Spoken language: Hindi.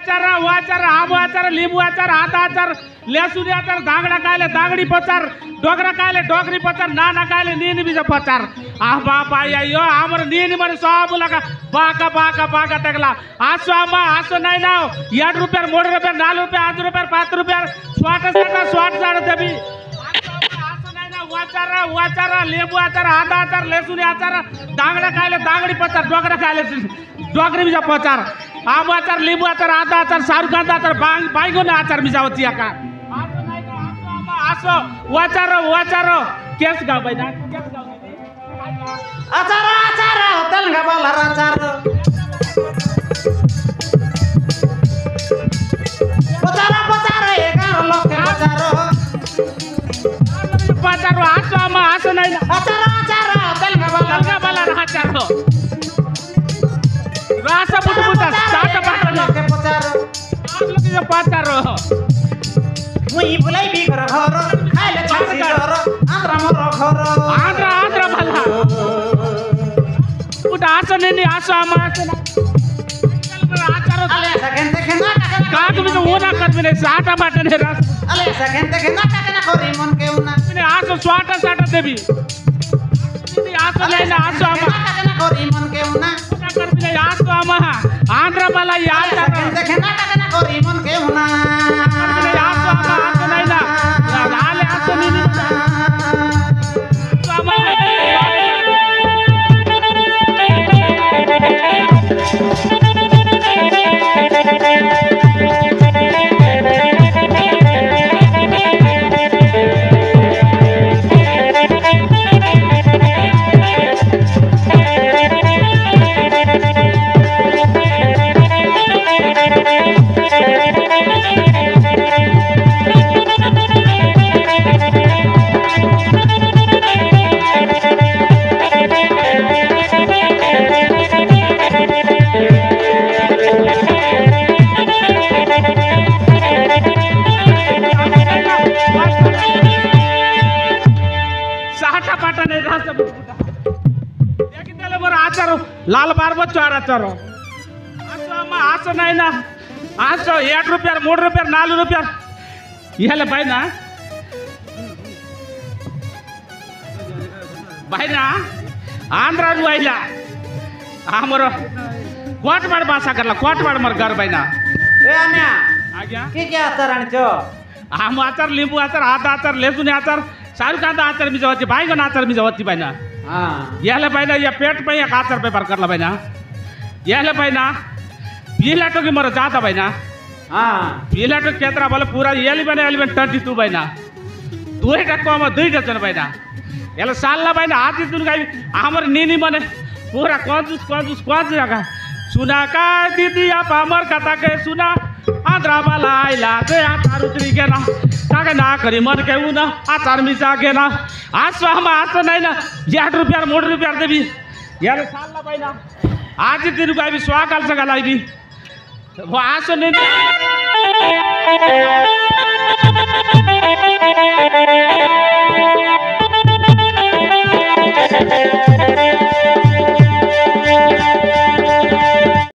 आचार आंबो आचार लिंबू आचार आदा आचार लहसुन आचार दांगडा कायले दांगडी पचार डोगरा कायले डोगरी पचार नाना कायले नीनी बीज पचार आ बापा अಯ್ಯೋ आमर नीनी मन सब लगा बाका बाका बाका तगला आसो अम्मा आसो नहीं ना 2 ರೂಪಾಯಿ 3 ರೂಪಾಯಿ 4 ರೂಪಾಯಿ 5 ರೂಪಾಯಿ 10 ರೂಪಾಯಿ स्वाट साड़ देवी आचार लेबू आचार आदा आचार लहसुन आचार दांगडा कायले दांगडी पचार डोगरा कायले डोगरी बीज पचार आंबो आचार लिंबू आचार आदा आचार सारुकांत आचार बाईगोन आचार बीजा होती का आसो वाचार केस गाव बैना केस गाव आचार आचार तेलंगा बालार आचार पचार 11 लोक पचार आसो अम्मा आसो नहीं आचार तेलंगा बालार आचार रासा बुटबुटा साटा पाटन पचार मुई बुलाई भी घर खाइले छासी घर आंध्र मोर घर आंध्र भला उटा आसो नहीं आसो अम्मा आसो आचार अले सकेंते खेना काक में ओना कत में साटा पाटन है रास अले सकेंते खेना काकना कोरी मन के उना ने आसो स्वाटा साटा देवी आसो नहीं ना आसो अम्मा काकना कोरी मन के उना आसो अम्मा आंध्र भला यार सकेंते खेना काकना कोरी मन के उना आसो अम्मा आसो नहीं ना आले आसो नहीं लाल बारबो चारा चारो आसो अम्मा आसो नहीं ना आसो 2 ರೂಪಾಯಿ 3 ರೂಪಾಯಿ 4 ರೂಪಾಯಿ इहले भाईना आंध्र रुआइला हमर कोटबाड़ भाषा करला कोटबाड़ मर घर भाईना ए अन्या आज्ञा के आचार आणचो आम आचार लिंबू आचार आदा आचार लहसुन आचार सारुकांत आचार मी जवती बाईगन आचार मी जवती भाईना हां याले भाईना या पेट में एक आचार पेपर करला भाईना याले भाईना पीला तो की मर जाता भाईना हां पीला तो केतरा बोले पूरा एली बने 32 भाईना 2 टक्को हम 2 डजन भाईना याले सालला भाईना आती तुन गाई हमर नीनी मने पूरा कंजूस जगह सुना का दीदी आप हमर कथा के सुना आंध्रा वाला आइला ते आचार उतरी के ना काके ना करी मन के उना आचार मिसा के ना आसो हम आसो नहीं ना 2 ರೂಪಾಯಿ 3 ರೂಪಾಯಿ देवी यार सालला भाईना आज दिन गाई भी स्वागल सगल आई भी वो आसो नहीं